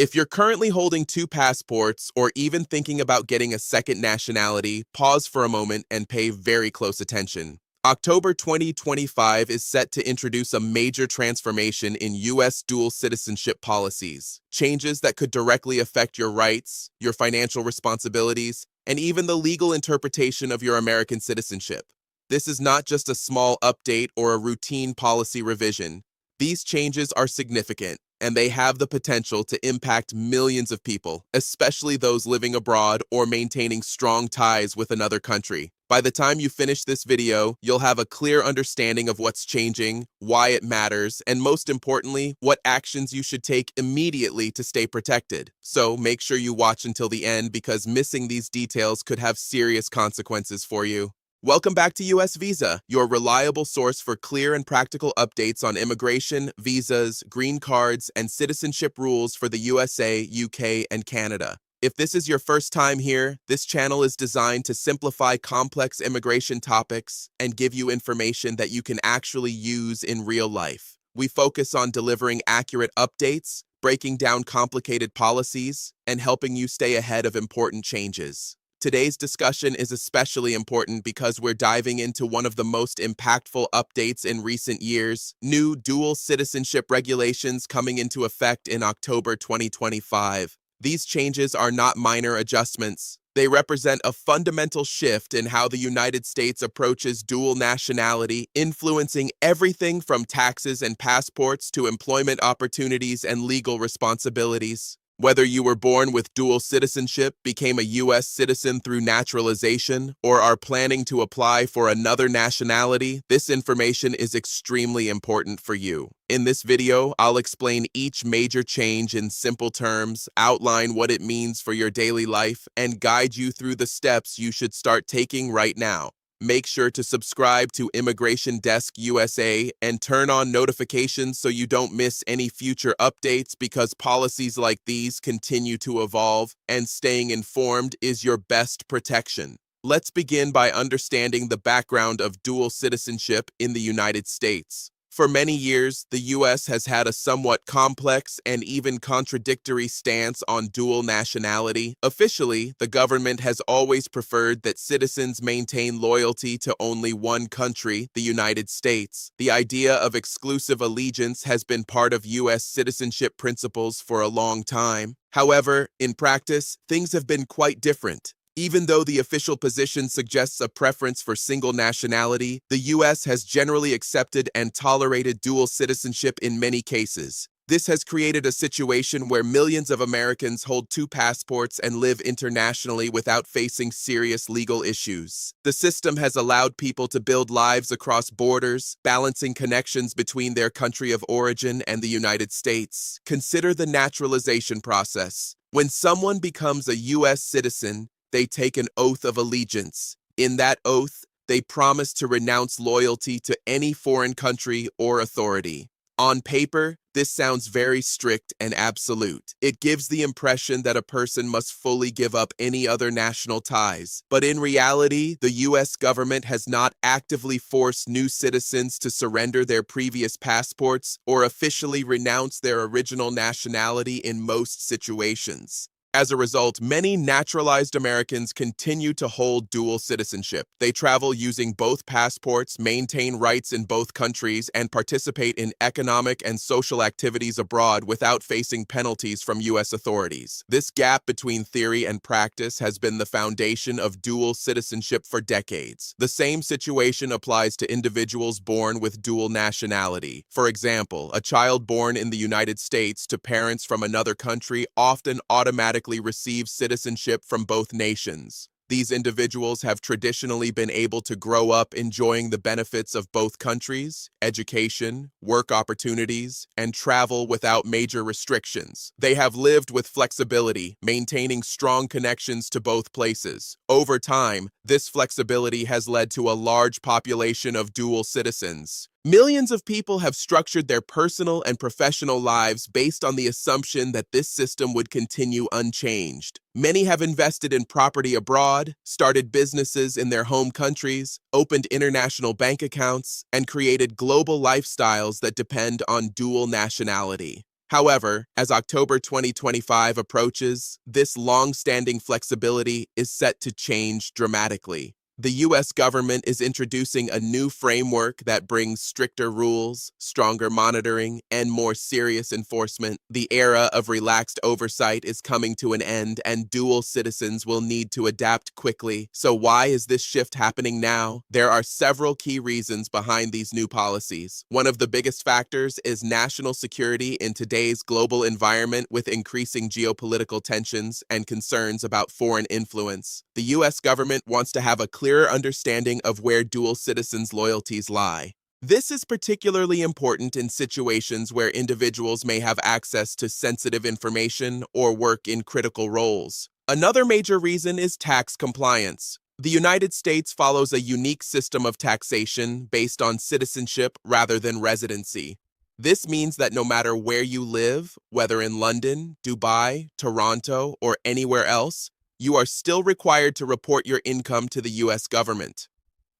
If you're currently holding two passports or even thinking about getting a second nationality, pause for a moment and pay very close attention. October 2025 is set to introduce a major transformation in U.S. dual citizenship policies, changes that could directly affect your rights, your financial responsibilities, and even the legal interpretation of your American citizenship. This is not just a small update or a routine policy revision. These changes are significant, and they have the potential to impact millions of people, especially those living abroad or maintaining strong ties with another country. By the time you finish this video, you'll have a clear understanding of what's changing, why it matters, and most importantly, what actions you should take immediately to stay protected. So make sure you watch until the end because missing these details could have serious consequences for you. Welcome back to US Visa, your reliable source for clear and practical updates on immigration, visas, green cards, and citizenship rules for the USA, UK, and Canada. If this is your first time here, this channel is designed to simplify complex immigration topics and give you information that you can actually use in real life. We focus on delivering accurate updates, breaking down complicated policies, and helping you stay ahead of important changes. Today's discussion is especially important because we're diving into one of the most impactful updates in recent years, new dual citizenship regulations coming into effect in October 2025. These changes are not minor adjustments. They represent a fundamental shift in how the United States approaches dual nationality, influencing everything from taxes and passports to employment opportunities and legal responsibilities. Whether you were born with dual citizenship, became a U.S. citizen through naturalization, or are planning to apply for another nationality, this information is extremely important for you. In this video, I'll explain each major change in simple terms, outline what it means for your daily life, and guide you through the steps you should start taking right now. Make sure to subscribe to Immigration Desk USA and turn on notifications so you don't miss any future updates because policies like these continue to evolve and staying informed is your best protection. Let's begin by understanding the background of dual citizenship in the United States. For many years, the U.S. has had a somewhat complex and even contradictory stance on dual nationality. Officially, the government has always preferred that citizens maintain loyalty to only one country, the United States. The idea of exclusive allegiance has been part of U.S. citizenship principles for a long time. However, in practice, things have been quite different. Even though the official position suggests a preference for single nationality, the U.S. has generally accepted and tolerated dual citizenship in many cases. This has created a situation where millions of Americans hold two passports and live internationally without facing serious legal issues. The system has allowed people to build lives across borders, balancing connections between their country of origin and the United States. Consider the naturalization process. When someone becomes a U.S. citizen, they take an oath of allegiance. In that oath, they promise to renounce loyalty to any foreign country or authority. On paper, this sounds very strict and absolute. It gives the impression that a person must fully give up any other national ties. But in reality, the U.S. government has not actively forced new citizens to surrender their previous passports or officially renounce their original nationality in most situations. As a result, many naturalized Americans continue to hold dual citizenship. They travel using both passports, maintain rights in both countries, and participate in economic and social activities abroad without facing penalties from U.S. authorities. This gap between theory and practice has been the foundation of dual citizenship for decades. The same situation applies to individuals born with dual nationality. For example, a child born in the United States to parents from another country often automatically receive citizenship from both nations. These individuals have traditionally been able to grow up enjoying the benefits of both countries, education, work opportunities, and travel without major restrictions. They have lived with flexibility, maintaining strong connections to both places. Over time, this flexibility has led to a large population of dual citizens. Millions of people have structured their personal and professional lives based on the assumption that this system would continue unchanged. Many have invested in property abroad, started businesses in their home countries, opened international bank accounts, and created global lifestyles that depend on dual nationality. However, as October 2025 approaches, this long-standing flexibility is set to change dramatically. The U.S. government is introducing a new framework that brings stricter rules, stronger monitoring, and more serious enforcement. The era of relaxed oversight is coming to an end, and dual citizens will need to adapt quickly. So why is this shift happening now? There are several key reasons behind these new policies. One of the biggest factors is national security in today's global environment with increasing geopolitical tensions and concerns about foreign influence. The U.S. government wants to have a clearer understanding of where dual citizens' loyalties lie. This is particularly important in situations where individuals may have access to sensitive information or work in critical roles. Another major reason is tax compliance. The United States follows a unique system of taxation based on citizenship rather than residency. This means that no matter where you live, whether in London, Dubai, Toronto, or anywhere else, you are still required to report your income to the U.S. government.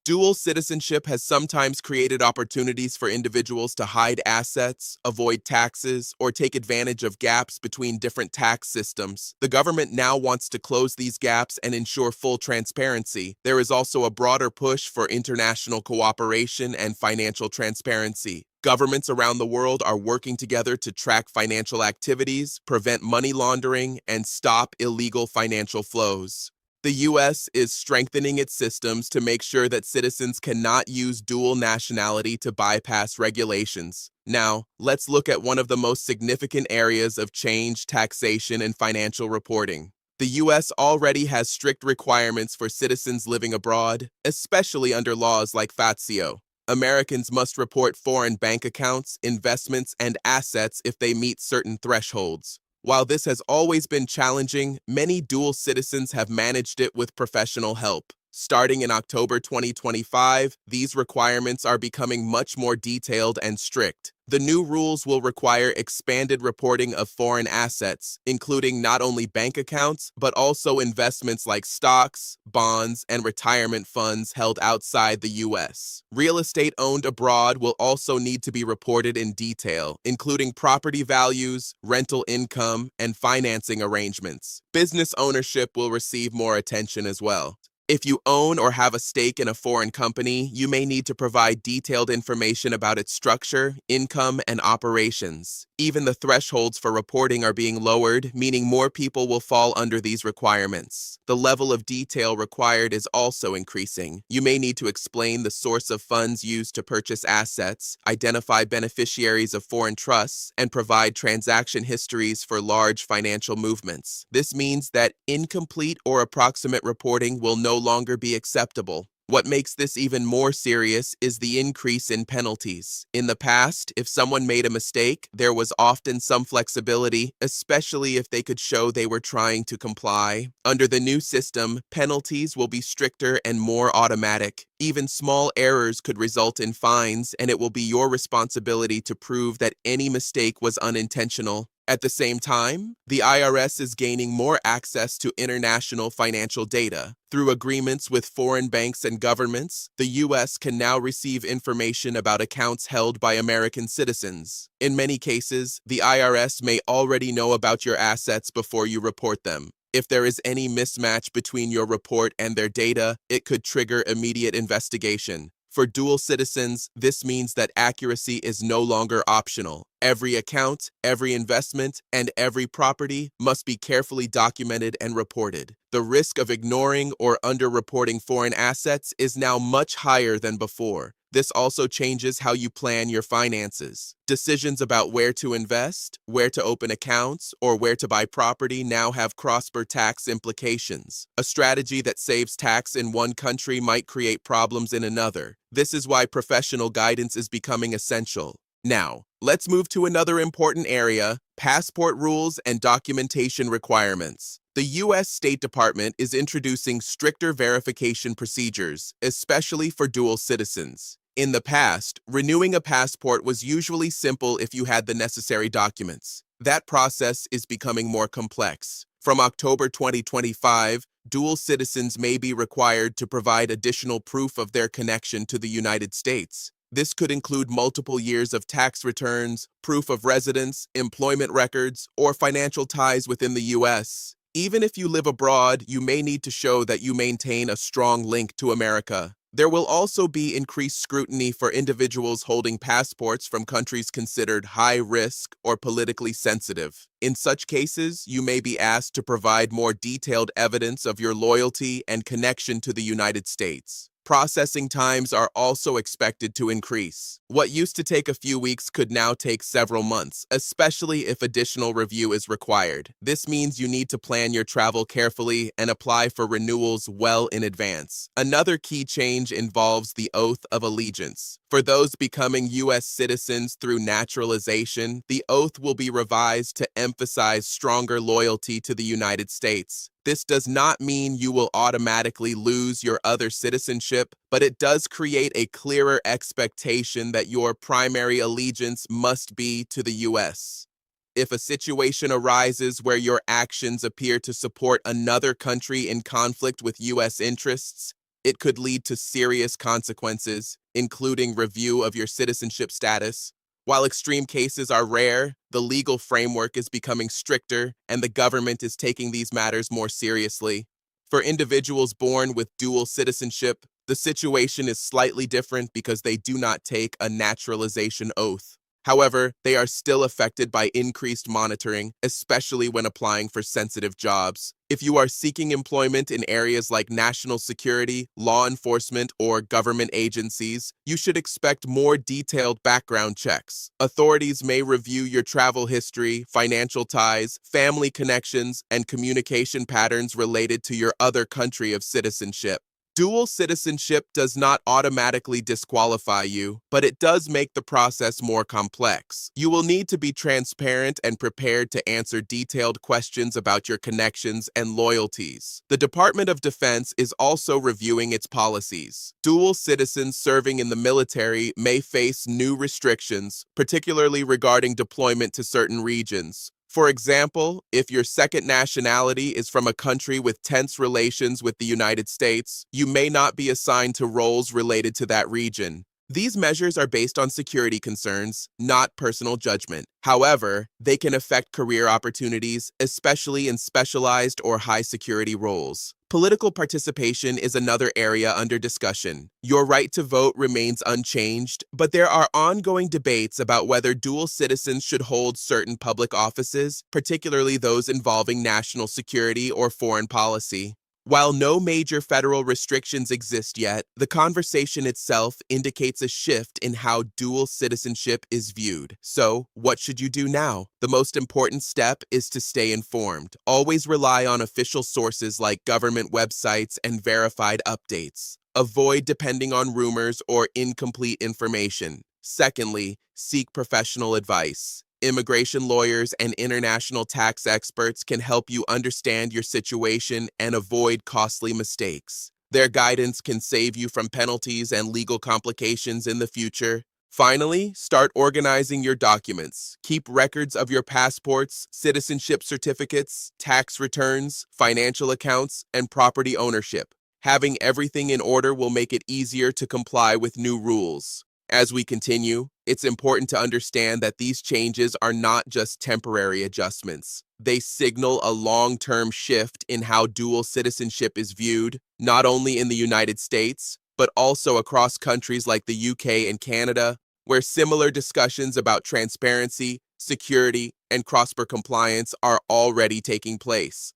Dual citizenship has sometimes created opportunities for individuals to hide assets, avoid taxes, or take advantage of gaps between different tax systems. The government now wants to close these gaps and ensure full transparency. There is also a broader push for international cooperation and financial transparency. Governments around the world are working together to track financial activities, prevent money laundering, and stop illegal financial flows. The U.S. is strengthening its systems to make sure that citizens cannot use dual nationality to bypass regulations. Now, let's look at one of the most significant areas of change: taxation and financial reporting. The U.S. already has strict requirements for citizens living abroad, especially under laws like FATCO. Americans must report foreign bank accounts, investments, and assets if they meet certain thresholds. While this has always been challenging, many dual citizens have managed it with professional help. Starting in October 2025, these requirements are becoming much more detailed and strict. The new rules will require expanded reporting of foreign assets, including not only bank accounts, but also investments like stocks, bonds, and retirement funds held outside the U.S. Real estate owned abroad will also need to be reported in detail, including property values, rental income, and financing arrangements. Business ownership will receive more attention as well. If you own or have a stake in a foreign company, you may need to provide detailed information about its structure, income, and operations. Even the thresholds for reporting are being lowered, meaning more people will fall under these requirements. The level of detail required is also increasing. You may need to explain the source of funds used to purchase assets, identify beneficiaries of foreign trusts, and provide transaction histories for large financial movements. This means that incomplete or approximate reporting will no longer be acceptable. What makes this even more serious is the increase in penalties. In the past, if someone made a mistake, there was often some flexibility, especially if they could show they were trying to comply. Under the new system, penalties will be stricter and more automatic. Even small errors could result in fines, and it will be your responsibility to prove that any mistake was unintentional. At the same time, the IRS is gaining more access to international financial data. Through agreements with foreign banks and governments, the U.S. can now receive information about accounts held by American citizens. In many cases, the IRS may already know about your assets before you report them. If there is any mismatch between your report and their data, it could trigger immediate investigation. For dual citizens, this means that accuracy is no longer optional. Every account, every investment, and every property must be carefully documented and reported. The risk of ignoring or underreporting foreign assets is now much higher than before. This also changes how you plan your finances. Decisions about where to invest, where to open accounts, or where to buy property now have cross-border tax implications. A strategy that saves tax in one country might create problems in another. This is why professional guidance is becoming essential. Now, let's move to another important area: passport rules and documentation requirements. The U.S. State Department is introducing stricter verification procedures, especially for dual citizens. In the past, renewing a passport was usually simple if you had the necessary documents. That process is becoming more complex. From October 2025, dual citizens may be required to provide additional proof of their connection to the United States. This could include multiple years of tax returns, proof of residence, employment records, or financial ties within the U.S. Even if you live abroad, you may need to show that you maintain a strong link to America. There will also be increased scrutiny for individuals holding passports from countries considered high risk or politically sensitive. In such cases, you may be asked to provide more detailed evidence of your loyalty and connection to the United States. Processing times are also expected to increase. What used to take a few weeks could now take several months, especially if additional review is required. This means you need to plan your travel carefully and apply for renewals well in advance. Another key change involves the oath of allegiance. For those becoming U.S. citizens through naturalization, the oath will be revised to emphasize stronger loyalty to the United States. This does not mean you will automatically lose your other citizenship, but it does create a clearer expectation that your primary allegiance must be to the U.S. If a situation arises where your actions appear to support another country in conflict with U.S. interests, it could lead to serious consequences, including review of your citizenship status. While extreme cases are rare, the legal framework is becoming stricter, and the government is taking these matters more seriously. For individuals born with dual citizenship, the situation is slightly different because they do not take a naturalization oath. However, they are still affected by increased monitoring, especially when applying for sensitive jobs. If you are seeking employment in areas like national security, law enforcement, or government agencies, you should expect more detailed background checks. Authorities may review your travel history, financial ties, family connections, and communication patterns related to your other country of citizenship. Dual citizenship does not automatically disqualify you, but it does make the process more complex. You will need to be transparent and prepared to answer detailed questions about your connections and loyalties. The Department of Defense is also reviewing its policies. Dual citizens serving in the military may face new restrictions, particularly regarding deployment to certain regions. For example, if your second nationality is from a country with tense relations with the United States, you may not be assigned to roles related to that region. These measures are based on security concerns, not personal judgment. However, they can affect career opportunities, especially in specialized or high-security roles. Political participation is another area under discussion. Your right to vote remains unchanged, but there are ongoing debates about whether dual citizens should hold certain public offices, particularly those involving national security or foreign policy. While no major federal restrictions exist yet, the conversation itself indicates a shift in how dual citizenship is viewed. So, what should you do now? The most important step is to stay informed. Always rely on official sources like government websites and verified updates. Avoid depending on rumors or incomplete information. Secondly, seek professional advice. Immigration lawyers and international tax experts can help you understand your situation and avoid costly mistakes. Their guidance can save you from penalties and legal complications in the future. Finally, start organizing your documents. Keep records of your passports, citizenship certificates, tax returns, financial accounts, and property ownership. Having everything in order will make it easier to comply with new rules. As we continue, it's important to understand that these changes are not just temporary adjustments. They signal a long-term shift in how dual citizenship is viewed, not only in the United States, but also across countries like the UK and Canada, where similar discussions about transparency, security, and cross-border compliance are already taking place.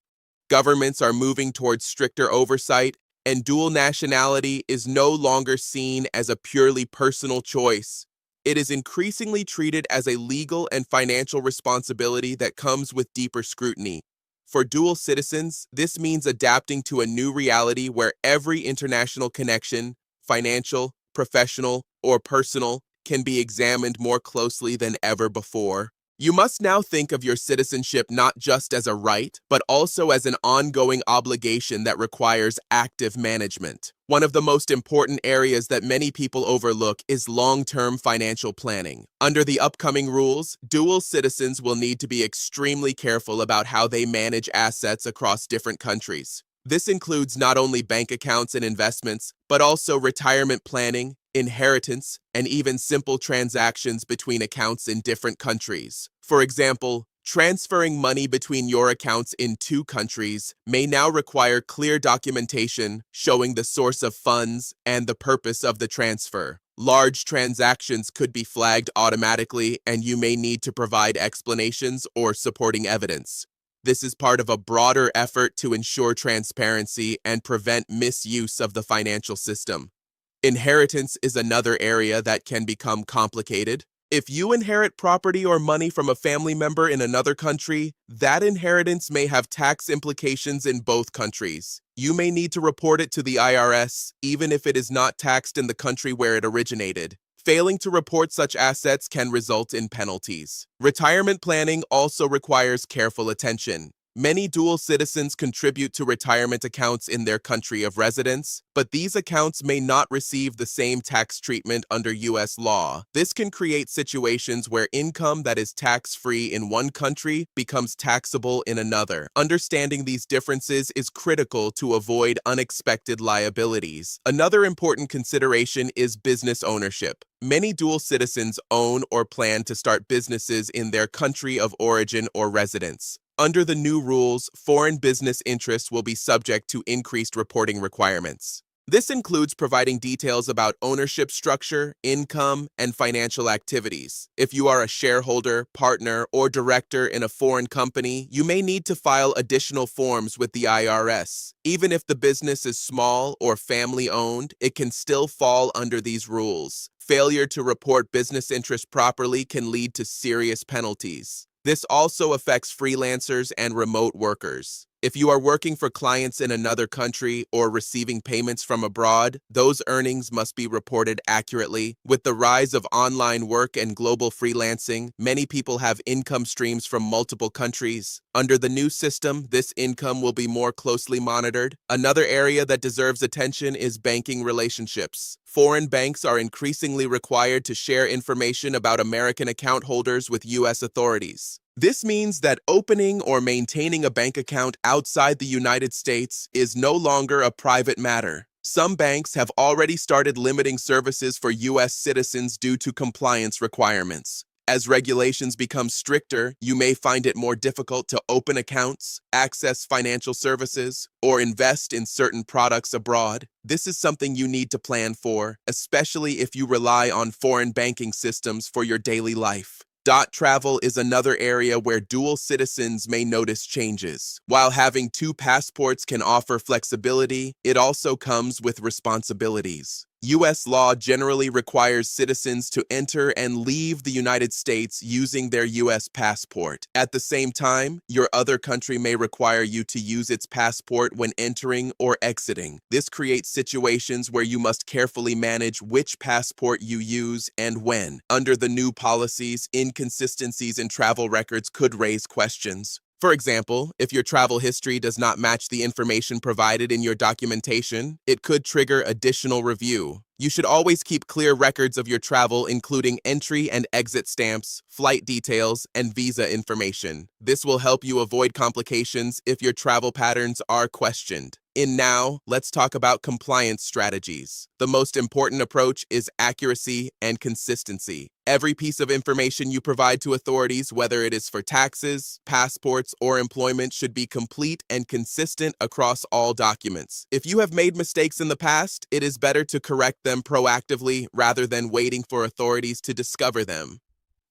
Governments are moving towards stricter oversight, and dual nationality is no longer seen as a purely personal choice. It is increasingly treated as a legal and financial responsibility that comes with deeper scrutiny. For dual citizens, this means adapting to a new reality where every international connection, financial, professional, or personal, can be examined more closely than ever before. You must now think of your citizenship not just as a right, but also as an ongoing obligation that requires active management. One of the most important areas that many people overlook is long-term financial planning. Under the upcoming rules, dual citizens will need to be extremely careful about how they manage assets across different countries. This includes not only bank accounts and investments, but also retirement planning, inheritance, and even simple transactions between accounts in different countries. For example, transferring money between your accounts in two countries may now require clear documentation showing the source of funds and the purpose of the transfer. Large transactions could be flagged automatically, and you may need to provide explanations or supporting evidence. This is part of a broader effort to ensure transparency and prevent misuse of the financial system. Inheritance is another area that can become complicated. If you inherit property or money from a family member in another country, that inheritance may have tax implications in both countries. You may need to report it to the IRS, even if it is not taxed in the country where it originated. Failing to report such assets can result in penalties. Retirement planning also requires careful attention. Many dual citizens contribute to retirement accounts in their country of residence, but these accounts may not receive the same tax treatment under U.S. law. This can create situations where income that is tax-free in one country becomes taxable in another. Understanding these differences is critical to avoid unexpected liabilities. Another important consideration is business ownership. Many dual citizens own or plan to start businesses in their country of origin or residence. Under the new rules, foreign business interests will be subject to increased reporting requirements. This includes providing details about ownership structure, income, and financial activities. If you are a shareholder, partner, or director in a foreign company, you may need to file additional forms with the IRS. Even if the business is small or family-owned, it can still fall under these rules. Failure to report business interests properly can lead to serious penalties. This also affects freelancers and remote workers. If you are working for clients in another country or receiving payments from abroad, those earnings must be reported accurately. With the rise of online work and global freelancing, many people have income streams from multiple countries. Under the new system, this income will be more closely monitored. Another area that deserves attention is banking relationships. Foreign banks are increasingly required to share information about American account holders with U.S. authorities. This means that opening or maintaining a bank account outside the United States is no longer a private matter. Some banks have already started limiting services for U.S. citizens due to compliance requirements. As regulations become stricter, you may find it more difficult to open accounts, access financial services, or invest in certain products abroad. This is something you need to plan for, especially if you rely on foreign banking systems for your daily life. Travel is another area where dual citizens may notice changes. While having two passports can offer flexibility, it also comes with responsibilities. U.S. law generally requires citizens to enter and leave the United States using their U.S. passport. At the same time, your other country may require you to use its passport when entering or exiting. This creates situations where you must carefully manage which passport you use and when. Under the new policies, inconsistencies in travel records could raise questions. For example, if your travel history does not match the information provided in your documentation, it could trigger additional review. You should always keep clear records of your travel, including entry and exit stamps, flight details, and visa information. This will help you avoid complications if your travel patterns are questioned. Now, let's talk about compliance strategies. The most important approach is accuracy and consistency. Every piece of information you provide to authorities, whether it is for taxes, passports, or employment, should be complete and consistent across all documents. If you have made mistakes in the past, it is better to correct them proactively rather than waiting for authorities to discover them.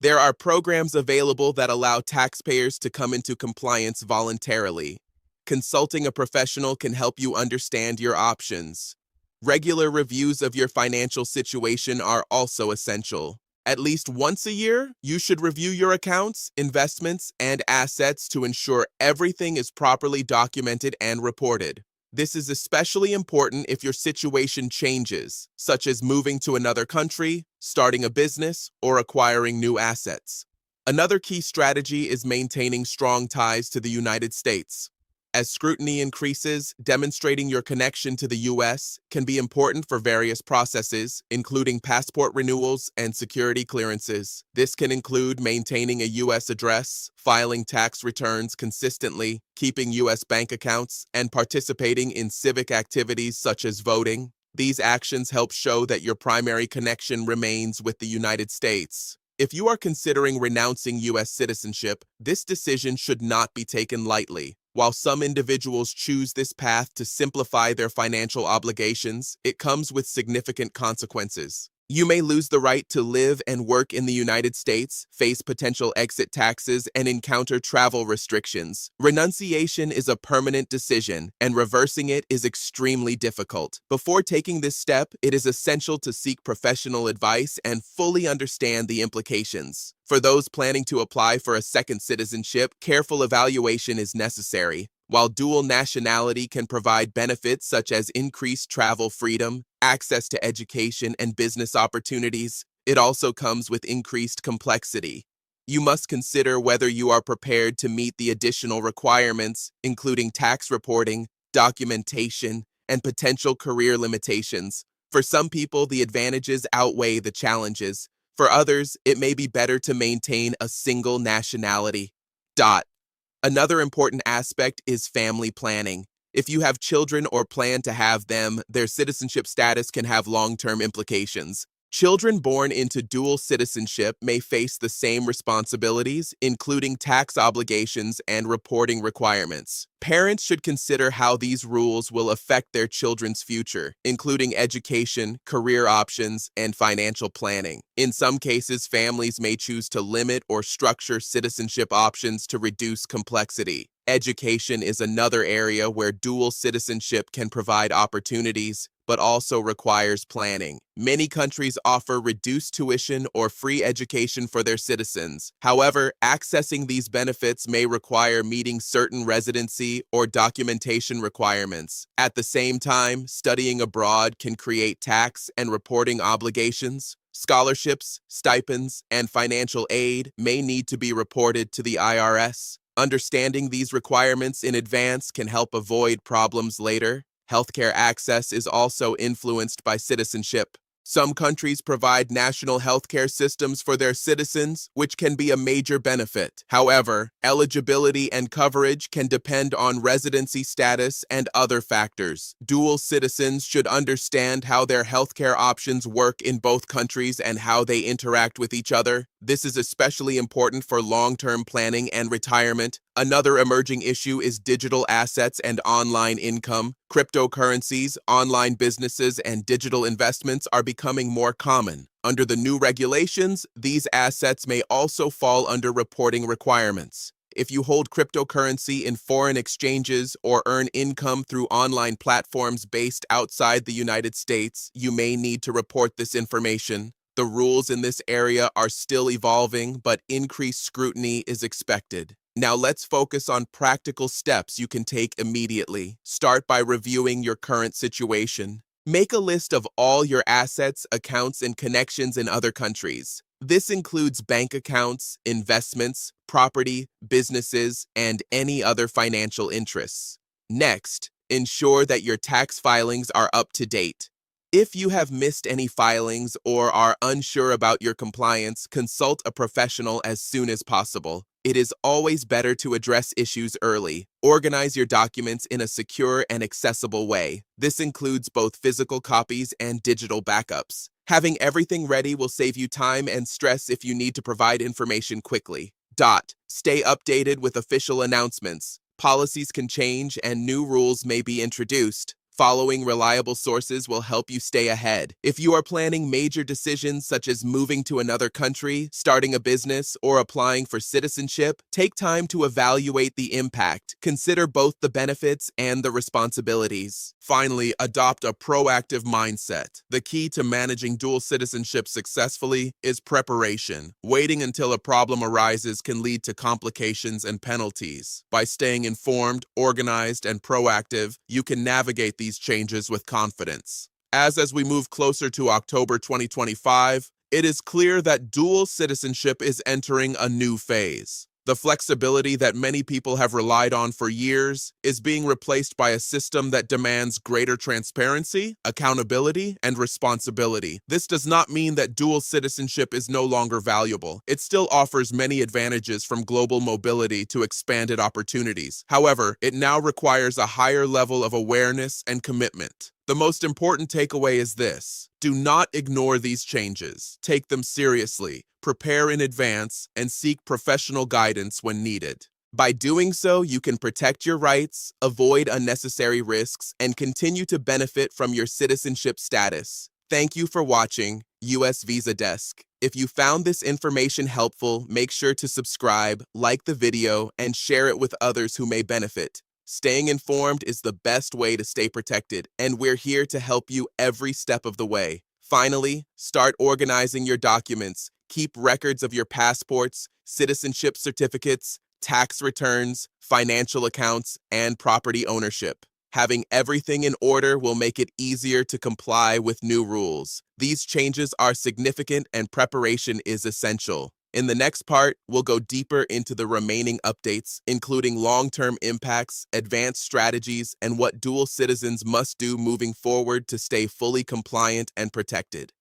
There are programs available that allow taxpayers to come into compliance voluntarily. Consulting a professional can help you understand your options. Regular reviews of your financial situation are also essential. At least once a year, you should review your accounts, investments, and assets to ensure everything is properly documented and reported. This is especially important if your situation changes, such as moving to another country, starting a business, or acquiring new assets. Another key strategy is maintaining strong ties to the United States. As scrutiny increases, demonstrating your connection to the U.S. can be important for various processes, including passport renewals and security clearances. This can include maintaining a U.S. address, filing tax returns consistently, keeping U.S. bank accounts, and participating in civic activities such as voting. These actions help show that your primary connection remains with the United States. If you are considering renouncing U.S. citizenship, this decision should not be taken lightly. While some individuals choose this path to simplify their financial obligations, it comes with significant consequences. You may lose the right to live and work in the United States, face potential exit taxes, and encounter travel restrictions. Renunciation is a permanent decision, and reversing it is extremely difficult. Before taking this step, it is essential to seek professional advice and fully understand the implications. For those planning to apply for a second citizenship, careful evaluation is necessary. While dual nationality can provide benefits such as increased travel freedom, access to education, and business opportunities, it also comes with increased complexity. You must consider whether you are prepared to meet the additional requirements, including tax reporting, documentation, and potential career limitations. For some people, the advantages outweigh the challenges. For others, it may be better to maintain a single nationality. Another important aspect is family planning. If you have children or plan to have them, their citizenship status can have long-term implications. Children born into dual citizenship may face the same responsibilities, including tax obligations and reporting requirements. Parents should consider how these rules will affect their children's future, including education, career options, and financial planning. In some cases, families may choose to limit or structure citizenship options to reduce complexity. Education is another area where dual citizenship can provide opportunities, but also requires planning. Many countries offer reduced tuition or free education for their citizens. However, accessing these benefits may require meeting certain residency or documentation requirements. At the same time, studying abroad can create tax and reporting obligations. Scholarships, stipends, and financial aid may need to be reported to the IRS. Understanding these requirements in advance can help avoid problems later. Healthcare access is also influenced by citizenship. Some countries provide national healthcare systems for their citizens, which can be a major benefit. However, eligibility and coverage can depend on residency status and other factors. Dual citizens should understand how their healthcare options work in both countries and how they interact with each other. This is especially important for long-term planning and retirement. Another emerging issue is digital assets and online income. Cryptocurrencies, online businesses, and digital investments are becoming more common. Under the new regulations, these assets may also fall under reporting requirements. If you hold cryptocurrency in foreign exchanges or earn income through online platforms based outside the United States, you may need to report this information. The rules in this area are still evolving, but increased scrutiny is expected. Now let's focus on practical steps you can take immediately. Start by reviewing your current situation. Make a list of all your assets, accounts, and connections in other countries. This includes bank accounts, investments, property, businesses, and any other financial interests. Next, ensure that your tax filings are up to date. If you have missed any filings or are unsure about your compliance, consult a professional as soon as possible. It is always better to address issues early. Organize your documents in a secure and accessible way. This includes both physical copies and digital backups. Having everything ready will save you time and stress if you need to provide information quickly. Stay updated with official announcements. Policies can change and new rules may be introduced. Following reliable sources will help you stay ahead. If you are planning major decisions such as moving to another country, starting a business, or applying for citizenship, take time to evaluate the impact. Consider both the benefits and the responsibilities. Finally, adopt a proactive mindset. The key to managing dual citizenship successfully is preparation. Waiting until a problem arises can lead to complications and penalties. By staying informed, organized, and proactive, you can navigate these changes with confidence. As we move closer to October 2025, it is clear that dual citizenship is entering a new phase. The flexibility that many people have relied on for years is being replaced by a system that demands greater transparency, accountability, and responsibility. This does not mean that dual citizenship is no longer valuable. It still offers many advantages, from global mobility to expanded opportunities. However, it now requires a higher level of awareness and commitment. The most important takeaway is this: do not ignore these changes. Take them seriously, prepare in advance, and seek professional guidance when needed. By doing so, you can protect your rights, avoid unnecessary risks, and continue to benefit from your citizenship status. Thank you for watching U.S. Visa Desk. If you found this information helpful, make sure to subscribe, like the video, and share it with others who may benefit. Staying informed is the best way to stay protected, and we're here to help you every step of the way. Finally, start organizing your documents. Keep records of your passports, citizenship certificates, tax returns, financial accounts, and property ownership. Having everything in order will make it easier to comply with new rules. These changes are significant and preparation is essential. In the next part, we'll go deeper into the remaining updates, including long-term impacts, advanced strategies, and what dual citizens must do moving forward to stay fully compliant and protected.